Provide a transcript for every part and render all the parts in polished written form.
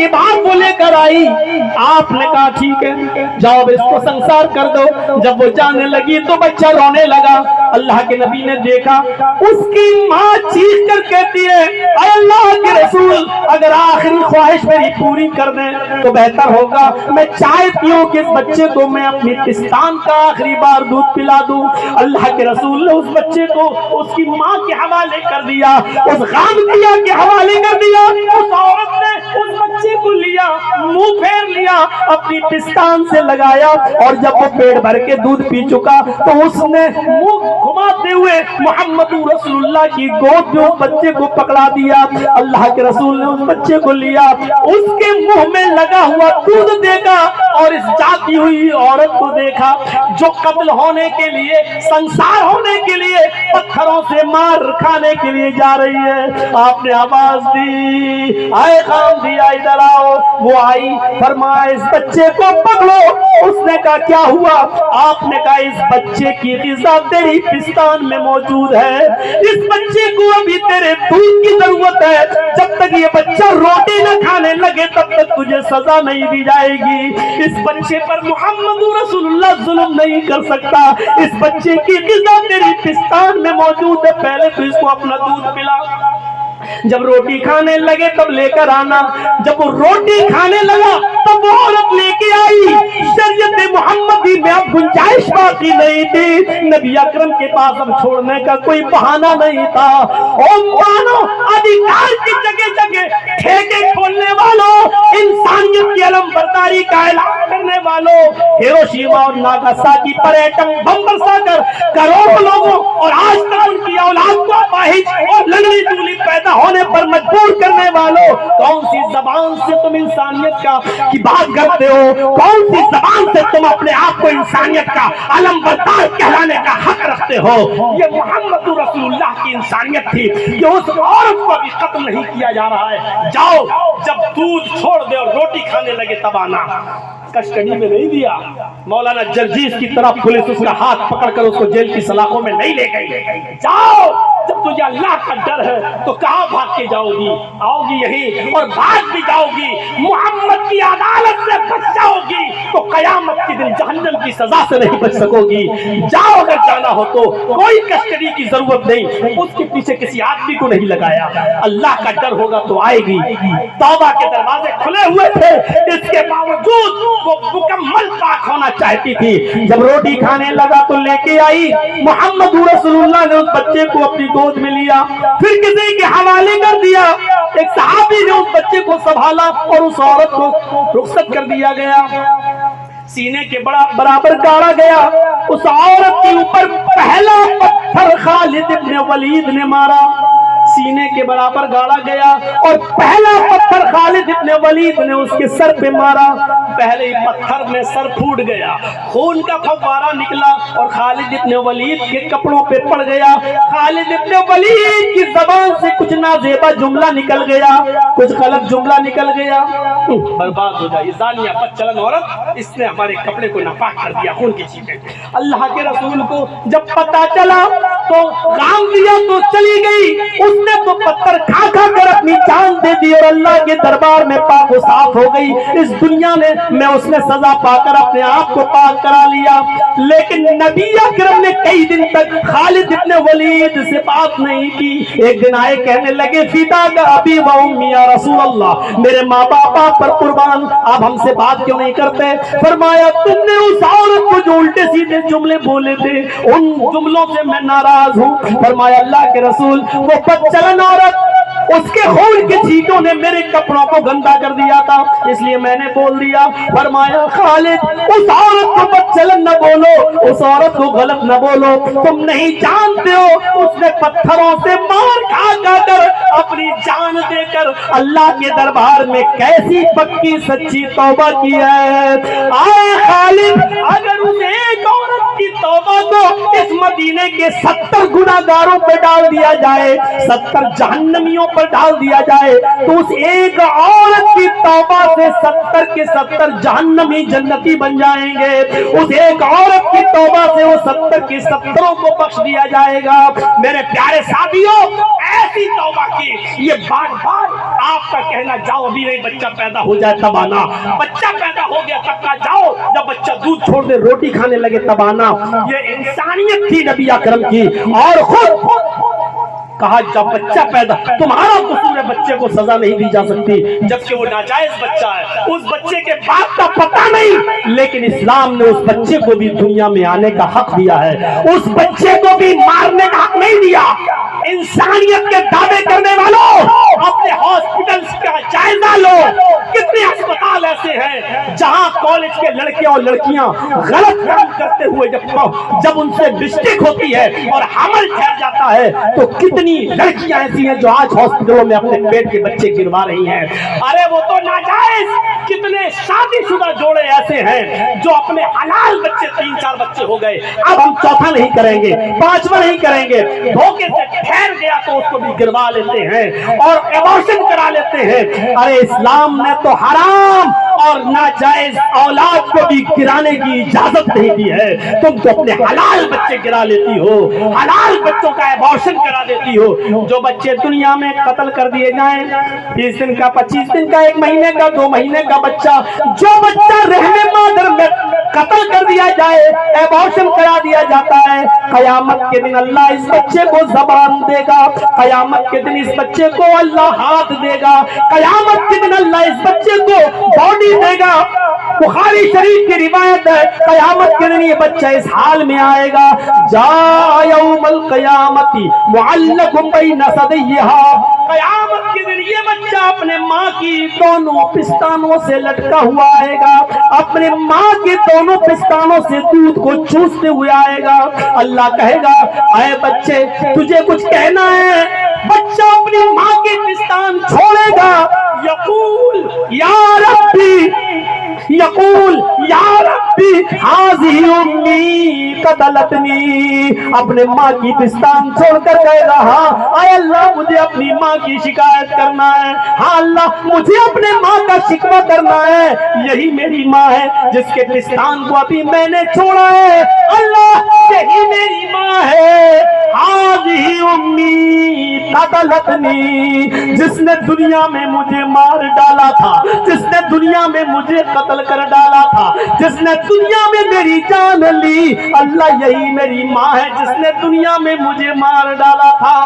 کے بعد وہ لے کر آئی. آپ نے کہا ٹھیک ہے جاؤ اب اس کو سنسار کر دو. جب وہ جانے لگی تو بچہ رونے لگا. اللہ کے نبی نے دیکھا, اس کی ماں چیخ کر کہتی ہے اے اللہ کے رسول اگر آخری خواہش میری پوری کر دیں تو بہتر ہوگا, میں چاہتی ہوں کہ اس بچے کو میں اپنی پستان کا آخری بار دودھ پلا دوں. اللہ کے رسول نے اس بچے کو اس کی ماں کے حوالے کر دیا, اس غامدیہ کے حوالے کر دیا. اس عورت نے اس بچے کو لیا, منہ پھیر لیا, اپنی پستان سے لگایا, اور جب وہ پیٹ بھر کے دودھ پی چکا تو اس نے منہ گھماتے ہوئے محمد رسول اللہ کی گود میں اس بچے کو پکڑا دیا. اللہ کے رسول نے اس بچے کو لیا, اس کے منہ میں لگا ہوا دودھ دیکھا اور اس جاتی ہوئی عورت کو دیکھا جو قتل ہونے کے لیے, سنسار ہونے کے لیے, پتھروں سے مار کھانے کے لیے جا رہی ہے. آپ نے آواز دی آئے غامدیہ ادھر آؤ. وہ آئی, فرمایا اس بچے کو پکڑو. اس نے کہا کیا ہوا؟ آپ نے کہا اس بچے کی غذا تیری پستان میں موجود ہے, اس بچے کو ابھی تیرے دودھ کی ضرورت ہے. جب تک یہ بچہ روٹی نہ کھانے لگے تب تک تجھے سزا نہیں دی جائے گی. اس بچے پر محمد رسول اللہ ظلم نہیں کر سکتا. اس بچے کی غذا تیری پستان میں موجود ہے, پہلے تو اس کو اپنا دودھ پلا. جب روٹی کھانے لگے تب لے کر آنا. جب وہ روٹی کھانے لگا تب وہ عورت لے کے آئی. شریعت محمدی میں اب گنجائش باقی نہیں تھی. نبی اکرم کے پاس اب چھوڑنے کا کوئی بہانہ نہیں تھا. او مانو ادھیکار کی جگہ جگہ ٹھیکے کھولنے والوں, انسانیت کی علم برداری کا اعلان کرنے والوں, ہیروشیما اور ناگاساکی پر ایٹم بم برسا کر کروڑوں لوگوں اور آج تک ان کی اولاد کو اپاہج اور لنگڑی چولی پیدا ہونے پر مجبور کرنے والوں, کون سی زبان سے تم انسانیت کی بات کرتے ہو؟ کون سی زبان سے تم اپنے آپ کو انسانیت کا علم بردار کہلانے کا حق رکھتے ہو؟ یہ محمد رسول اللہ کی انسانیت تھی. یہ اس عورت کو بھی قتل نہیں کیا جا رہا ہے. جاؤ جب دودھ چھوڑ دے اور روٹی کھانے لگے تب آنا. کسٹڈی میں نہیں دیا. مولانا جرجیس کی طرح پولیس اس کا ہاتھ پکڑ کر اس کو جیل کی سلاخوں میں نہیں لے گئی. جاؤ, جب تجھے اللہ کا ڈر ہے تو کہاں بھاگ کے جاؤ گی؟ آؤ گی یہی, اور بھاگ بھی جاؤ گی. محمد کی عدالت سے بچ جاؤ گی تو قیامت کے دن جہنم کی سزا سے نہیں بچ سکو گی. جاؤ, اگر جانا ہو تو کوئی کسٹڈی کی ضرورت نہیں. اس کے پیچھے کسی آدمی کو نہیں لگایا. اللہ کا ڈر ہوگا تو آئے گی. توبہ کے دروازے کھلے ہوئے تھے, اس کے باوجود وہ مکمل پاک ہونا چاہتی تھی. جب روٹی کھانے لگا تو لے کے آئی. محمد رسول اللہ نے اس بچے کو اپنی گود میں لیا, پھر کسی کے حوالے کر دیا. ایک صحابی نے اس بچے کو سنبھالا اور اس عورت کو رخصت کر دیا گیا. سینے کے برابر گاڑا گیا. اس عورت کے اوپر پہلا پتھر خالد ابن ولید نے مارا. سینے کے برابر گاڑا گیا اور پہلا پتھر خالد ابن ولید نے اس کے سر پہ مارا. پہلے پتھر میں سر پھوٹ گیا, خون کا فوارہ نکلا اور خالد ابن ولید کے کپڑوں پہ پڑ گیا. خالد ابن ولید کی زبان سے کچھ نازیبا جملہ نکل گیا, کچھ غلط جملہ نکل گیا. برباد ہو جائے زانیہ بدچلن عورت, اس نے ہمارے کپڑے کو ناپاک کر دیا, خون کی چیزیں. اللہ کے رسول کو جب پتا چلا تو غامدیہ تو چلی گئی, اس نے تو پتھر کھا کھا کر اپنی جان دے دی اور اللہ کے دربار میں پاک و صاف ہو گئی. اس دنیا میں اس نے سزا پا کر اپنے آپ کو پاک کرا لیا. لیکن نبی اکرم نے کئی دن تک خالد ابن ولید سے بات نہیں کی. ایک دن آئے, کہنے لگے فدا کا ابی و امی یا رسول اللہ, میرے ماں باپ آپ پر قربان, آپ ہم سے بات کیوں نہیں کرتے؟ فرمایا تم نے اس عورت کو جو الٹے سیدھے جملے بولے تھے ان جملوں سے میں ناراض ہوں. فرمایا اللہ کے رسول, وہ بدچلن عورت, اس کے خون کے چھینٹوں نے میرے کپڑوں کو گندا کر دیا تھا, اس لیے میں نے بول دیا. فرمایا خالد, اس عورت کو بدچلن نہ بولو, اس عورت کو غلط نہ بولو, تم نہیں جانتے ہو اس نے پتھروں سے مار کھا کھا کر اپنی جان دے کر اللہ کے دربار میں کیسی پکی سچی توبہ کی ہے. آئے خالد, اگر اس ایک عورت کی توبہ کو اس مدینے کے 70 گناہگاروں پہ ڈال دیا جائے, 70 جہنمیوں پر ڈال دیا جائے, تو اس ایک عورت کی توبہ سے 70 کے 70 جہنمی جنتی بن جائیں گے. اس ایک عورت کی توبہ سے وہ 70 کے 70 کو بخش دیا جائے گا. میرے پیارے ساتھیوں, ایسی توبہ کی یہ بار بار آپ کا کہنا جاؤ ابھی نہیں بچہ پیدا ہو جائے تب آنا، بچہ پیدا ہو گیا تب کا جاؤ، جب بچہ دودھ چھوڑ دے روٹی کھانے لگے تب آنا۔ یہ انسانیت تھی نبی اکرم کی۔ اور خود کہا جب بچہ پیدا، تمہارا قصور ہے بچے کو سزا نہیں دی جا سکتی جبکہ وہ ناجائز بچہ ہے، اس بچے کے باپ کا پتہ نہیں، لیکن اسلام نے اس بچے کو بھی دنیا میں آنے کا حق دیا ہے، اس بچے کو بھی مارنے کا حق نہیں دیا۔ انسانیت کے دعوے کرنے والوں اپنے ہاسپٹلز کا جائزہ لو، کتنے اسپتال ایسے ہیں جہاں کالج کے لڑکے اور لڑکیاں غلط کام کرتے ہوئے جب ان سے مسٹیک ہوتی ہے اور حمل ٹھہر جاتا ہے تو کتنی لڑکیاں ایسی ہیں جو آج ہاسپٹلوں میں اپنے پیٹ کے بچے گروا رہی ہیں۔ ارے وہ تو ناجائز، کتنے شادی شدہ جوڑے ایسے ہیں جو اپنے حلال بچے 3-4 بچے ہو گئے، اب ہم چوتھا نہیں کریں گے، 5واں نہیں کریں گے، دھوکے سے ٹھہر گیا تو اس کو بھی گروا لیتے ہیں اور ایبارشن کرا لیتے ہیں۔ ارے اسلام نے تو حرام اور ناجائز اولاد کو بھی گرانے کی اجازت نہیں دی ہے، تم تو اپنے حلال بچے گرا لیتی ہو، حلال بچوں کا ایبارشن کرا دیتی ہو۔ جو بچے دنیا میں قتل کر دیے جائیں، 20 دن کا، 25 دن کا، 1 مہینے کا، 2 مہینے کا بچہ، جو بچہ رحم مادر میں قتل کر دیا جائے، ایبارشن کرا دیا جاتا ہے، قیامت کے دن اللہ اس بچے کو زبان دے گا، قیامت کے دن اس بچے کو اللہ ہاتھ دے گا، قیامت کے دن اللہ اس بچے کو باڈی دے گا۔ بخاری شریف کی روایت ہے قیامت کے دن یہ بچہ اس حال میں آئے گا، جا یوم القیامت معلق بین ثدیہا، قیامت کے دن یہ بچہ اپنے ماں کی دونوں پستانوں سے لٹکا ہوا آئے گا، اپنے ماں کے دونوں پستانوں سے دودھ کو چوستے ہوئے آئے گا۔ اللہ کہے گا اے بچے تجھے کچھ کہنا ہے؟ بچہ اپنی ماں کے پستان چھوڑے گا، یقول یا ربی، یقول یا ربی ہذہ امی قتلتنی، اپنے ماں کی پستان چھوڑ کر کہے گا ہاں اے اللہ مجھے اپنی ماں کی شکایت کرنا ہے، ہاں اللہ مجھے اپنے ماں کا شکوہ کرنا ہے، یہی میری ماں ہے جس کے پستان کو ابھی میں نے چھوڑا ہے، اللہ یہی میری ماں ہے، ہذہ امی قتلتنی، جس نے دنیا میں مجھے مار ڈالا تھا، جس نے دنیا میں مجھے قتل کر ڈالا تھا، جس نے دنیا میں میری جان لی، اللہ یہی میری ماں ہے جس نے دنیا میں مجھے مار ڈالا تھا۔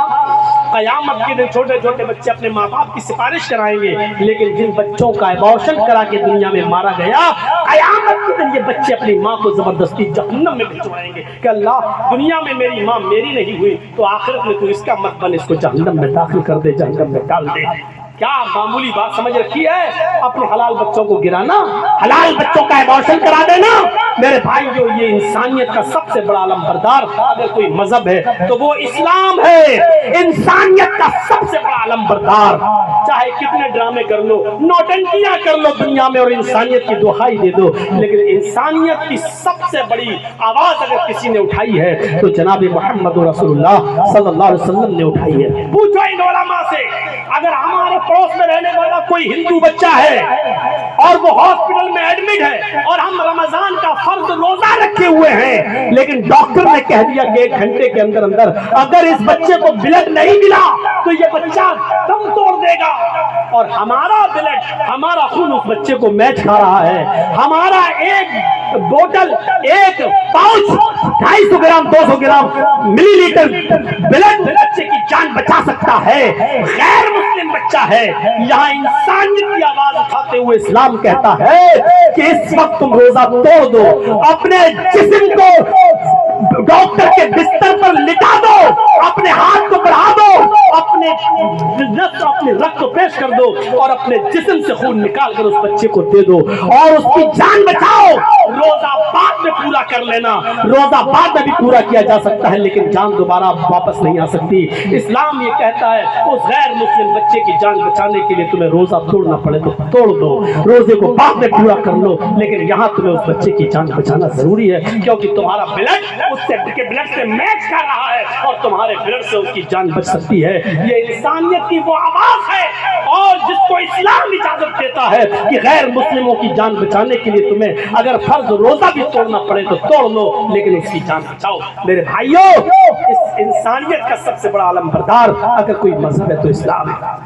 قیامت کے دن چھوٹے چھوٹے بچے اپنے ماں باپ کی سفارش کرائیں گے، لیکن جن بچوں کا ایبارشن کرا کے دنیا میں مارا گیا، قیامت کے دن یہ بچے اپنی ماں کو زبردستی جہنم میں بھجوائیں گے کہ اللہ دنیا میں میری ماں میری نہیں ہوئی تو آخرت میں تو اس کا مت بن، اس کو جہنم میں داخل کر دے، جہنم میں ڈال دے۔ کیا معمولی بات سمجھ رکھی ہے اپنے حلال بچوں کو گرانا، حلال بچوں کا ایبارشن کرا دینا؟ میرے بھائی جو یہ انسانیت کا سب سے بڑا علم بردار اگر کوئی مذہب ہے تو وہ اسلام ہے، انسانیت کا سب سے بڑا علم بردار۔ چاہے کتنے ڈرامے کر لو، نوٹنکیاں کر لو دنیا میں اور انسانیت کی دہائی دے دو، لیکن انسانیت کی سب سے بڑی آواز اگر کسی نے اٹھائی ہے تو جناب محمد رسول اللہ صلی اللہ علیہ وسلم نے اٹھائی ہے۔ پوچھو ان علماء سے، اگر ہمارے پڑوس میں رہنے والا کوئی ہندو بچہ ہے اور وہ ہاسپٹل میں ایڈمٹ ہے اور ہم رمضان کا فرض روزہ رکھے ہوئے ہیں، لیکن ڈاکٹر نے کہہ دیا کہ 1 گھنٹے کے اندر اندر اگر اس بچے کو بلڈ نہیں ملا تو یہ بچہ دم توڑ دے گا، اور ہمارا بلڈ، ہمارا خون اس بچے کو میچ کھا رہا ہے، ہمارا ایک بوتل، ایک پاؤچ 250 گرام 200 گرام ملی لیٹر بلڈ بچے کی جان بچا سکتا ہے، غیر مسلم بچہ ہے۔ یہاں انسانیت کی آواز اٹھاتے ہوئے اسلام کہتا ہے کہ اس وقت تم روزہ توڑ دو، اپنے جسم کو ڈاکٹر کے بستر پر لٹا دو، اپنے ہاتھ کو بڑھا دو، اپنے رقت کو پیش کر دو اور اپنے جسم سے خون نکال کر اس بچے کو دے دو اور اس کی جان بچاؤ۔ روزہ بعد میں پورا کر لینا، روزہ بعد میں بھی پورا کیا جا سکتا ہے لیکن جان دوبارہ واپس نہیں آ سکتی۔ اسلام یہ کہتا ہے اس غیر مسلم بچے کی جان بچانے کے لیے تمہیں روزہ توڑنا پڑے تو توڑ دو، روزے کو بعد میں پورا کر لو، لیکن یہاں تمہیں اس بچے کی جان بچانا ضروری ہے کیونکہ تمہارا بلڈ اس سے بلڈ سے میچ کر رہا ہے اور تمہارے بلڈ سے اس کی جان بچ سکتی ہے۔ یہ انسانیت کی وہ آواز ہے اور جس کو اسلام اجازت دیتا ہے کہ غیر مسلموں کی جان بچانے کے لیے تمہیں اگر فرض روزہ بھی توڑنا پڑے تو توڑ لو لیکن اس کی جان بچاؤ۔ میرے بھائیوں، اس انسانیت کا سب سے بڑا علم بردار اگر کوئی مذہب ہے تو اسلام ہے۔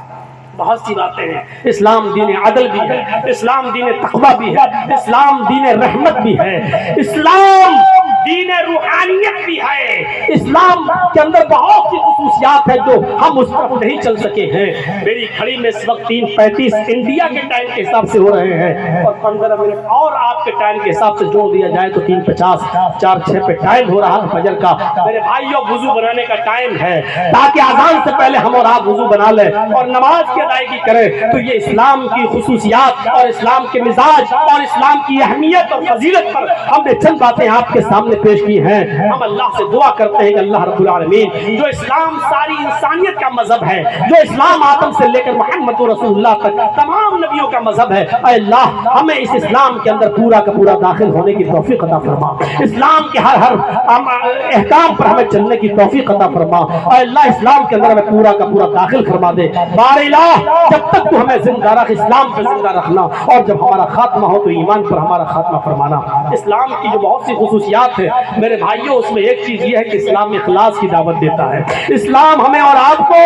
بہت سی باتیں ہیں. اسلام دین عدل بھی ہے, اسلام دین تقوی بھی ہے, اسلام دین رحمت بھی ہے, اسلام دین روحانیت بھی ہے. اسلام کے اندر بہت سی خصوصیات ہیں جو ہم اس طرف نہیں چل سکے ہیں. میری گھڑی میں اس وقت 3:35 انڈیا کے ٹائم کے حساب سے ہو رہے ہیں, اور 15 منٹ اور آپ کے ٹائم کے حساب سے جوڑ دیا جائے تو 3:50 4:06 پہ ٹائم ہو رہا ہے فجر کا. میرے بھائیوں, وضو بنانے کا ٹائم ہے تاکہ اذان سے پہلے ہم اور آپ وضو بنا لیں اور نماز کی ادائیگی کریں. تو یہ اسلام کی خصوصیات اور اسلام کے مزاج اور اسلام کی اہمیت اور فضیلت پر ہم نے چند باتیں آپ کے سامنے پیش کی ہیں. ہم اللہ سے دعا کرتے ہیں کہ اللہ رب العالمین, جو اسلام ساری انسانیت کا مذہب ہے, جو اسلام آدم سے لے کر محمد رسول اللہ تک تمام نبیوں کا مذہب ہے, اے اللہ ہمیں اس اسلام کے اندر پورا کا پورا داخل ہونے کی توفیق عطا فرما. اسلام کے ہر احکام پر ہمیں چلنے کی توفیق عطا فرما. اے اللہ اسلام کے اندر ہمیں پورا کا پورا داخل فرما دے. بار الہ, جب تک تو ہمیں زندہ رکھ, اسلام پہ زندہ رکھنا, اور جب ہمارا خاتمہ ہو تو ایمان پر ہمارا خاتمہ فرمانا. اسلام کی جو بہت سی خصوصیات ہیں میرے بھائیوں, اس میں ایک چیز یہ ہے کہ اسلام اخلاص کی دعوت دیتا ہے. اسلام ہمیں اور آپ کو,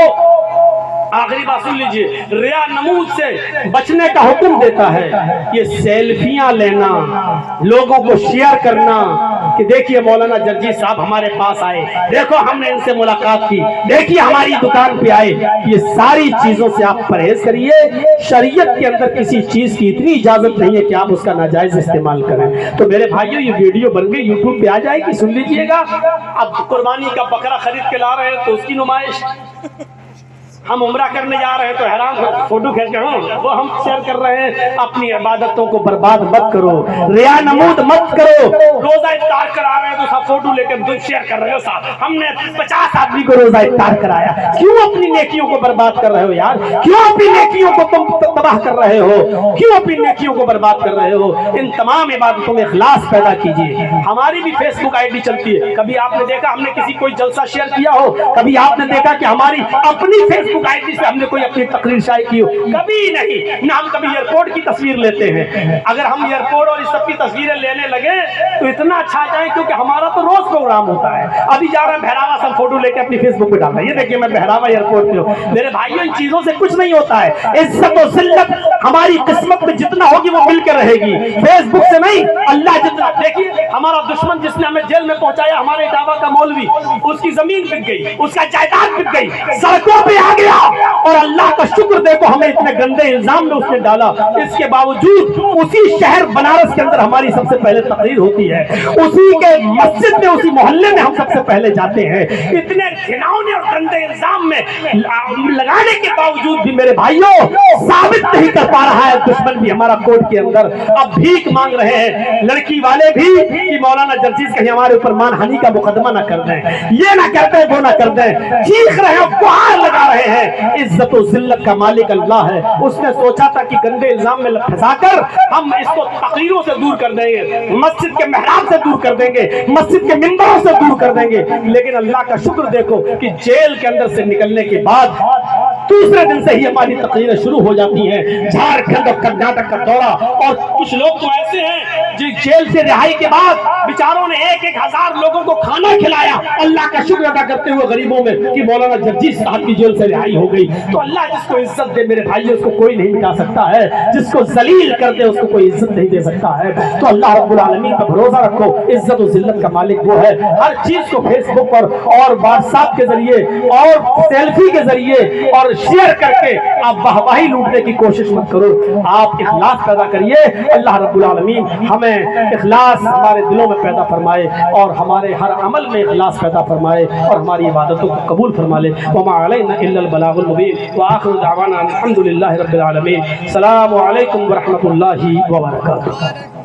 آخری بات سن لیجئے, ریا نمود سے بچنے کا حکم دیتا ہے. یہ سیلفیاں لینا, لوگوں کو شیئر کرنا کہ دیکھیے مولانا جرجی صاحب ہمارے پاس آئے, دیکھو ہم نے ان سے ملاقات کی, دیکھیے ہماری دکان پہ آئے, یہ ساری چیزوں سے آپ پرہیز کریے. شریعت کے اندر کسی چیز کی اتنی اجازت نہیں ہے کہ آپ اس کا ناجائز استعمال کریں. تو میرے بھائیوں, یہ ویڈیو بن گئی, یوٹیوب پہ آ جائے گی, سن لیجئے گا. اب قربانی کا بکرا خرید کے لا رہے ہیں تو اس کی نمائش, ہم عمرہ کرنے جا رہے ہیں تو حیران فوٹو کھینچ کے وہ ہم شیئر کر رہے ہیں. اپنی عبادتوں کو برباد مت کرو, ریا نمود مت کرو. روزہ افطار کرا رہے ہیں تو سب فوٹو لے کے شیئر کر رہے ہو. صاحب ہم نے 50 آدمی کو روزہ افطار کرایا, کیوں اپنی نیکیوں کو برباد کر رہے ہو یار؟ کیوں اپنی نیکیوں کو تم تباہ کر رہے ہو؟ کیوں اپنی نیکیوں کو برباد کر رہے ہو؟ ان تمام عبادتوں میں اخلاص پیدا کیجیے. ہماری بھی فیس بک آئی ڈی چلتی ہے, کبھی آپ نے دیکھا ہم نے کسی کوئی جلسہ شیئر کیا ہو؟ کبھی آپ نے دیکھا کہ ہماری اپنی فیس بک آئی ڈی سے ہم نے کوئی اپنی تقریر شائع کی ہو؟ کبھی نہیں. نہ ہم کبھی ایئرپورٹ کی تصویر لیتے ہیں. اگر ہم ایئرپورٹ اور اس سب کی تصویریں لینے لگے تو اتنا اچھا جائے, کیونکہ ہمارا تو روز پروگرام ہوتا ہے. ابھی جا رہے ہیں بہراوا, سب فوٹو لے کے اپنی فیس بک پہ ڈال رہے ہیں, یہ دیکھیے میں بہراوا ایئرپورٹ پہ ہوں. میرے بھائیوں, ان چیزوں سے کچھ نہیں ہوتا ہے. عزت و ذلت ہماری قسمت میں جتنا ہوگی وہ مل کے رہے گی, فیس بک سے نہیں. اللہ جتنا, دیکھیے ہمارا دشمن جس نے ہمیں جیل میں پہنچایا, ہمارے ڈابا کا مولوی, اس کی زمین بک گئی, اس کا جائیداد بک گئی, سڑکوں پہ آ گیا, اور اللہ کا شکر دیکھو ہمیں اتنے گندے الزام میں اس نے ڈالا. اس کے باوجود اسی شہر بنارس کے اندر ہماری سب سے پہلے تقریر ہوتی ہے, اسی کے مسجد میں, اسی محلے میں ہم سب سے پہلے جاتے ہیں. اتنے گھناؤنے اور گندے الزام میں لگانے کے باوجود بھی میرے بھائیوں ثابت نہیں کر پا رہا ہے دشمن بھی ہمارا کوٹ کے اندر. اب بھیک مانگ رہے ہیں لڑکی والے بھی کہ مولانا جرجیز کہیں ہمارے اوپر مانہانی کا مقدمہ نہ کر دیں, یہ نہ کر دیں, وہ نہ کر دیں. چیخ رہے ہیں, گہار لگا رہے ہیں. عزت و ذلت کا مالک اللہ ہے. اس نے سوچا تھا کہ گندے الزام میں پھنسا کر ہم اس کو تقریروں سے دور کر دیں گے, مسجد کے محراب سے دور کر دیں گے, مسجد کے منبروں سے دور کر دیں گے. لیکن اللہ کا شکر دیکھو کہ جیل کے اندر سے نکلنے کے بعد دوسرے دن سے ہی ہماری تقریریں شروع ہو جاتی ہیں. جھارکھنڈ اور کرناٹک کا دورہ, اور کچھ لوگ تو ایسے ہیں جو جیل سے رہائی کے بعد بیچاروں نے 1,000 لوگوں کو کھانا کھلایا, اللہ کا شکر ادا کرتے ہوئے غریبوں میں کہ مولانا جرجیز صاحب کی جیل سے رہائی ہو گئی. تو اللہ جس کو عزت دے میرے بھائیوں, اس کو کوئی نہیں مٹا سکتا ہے. جس کو ذلیل کر دے اس کو کوئی عزت نہیں دے سکتا ہے. تو اللہ رب العالمین پر بھروسہ رکھو, عزت و ذلت کا مالک وہ ہے. ہر چیز کو فیس بک پر اور واٹس ایپ کے ذریعے اور سیلفی کے ذریعے اور شیئر کر کے آپ واہواہی لوٹنے کی کوشش مت کرو. آپ اخلاص پیدا کریے. اللہ رب العالمین ہمیں اخلاص ہمارے دلوں میں پیدا فرمائے, اور ہمارے ہر عمل میں اخلاص پیدا فرمائے, اور ہماری عبادتوں کو قبول فرما لے. وما علینا الا البلاغ المبین, وآخر دعوانا الحمد للہ رب العالمین. السلام علیکم ورحمۃ اللہ وبرکاتہ.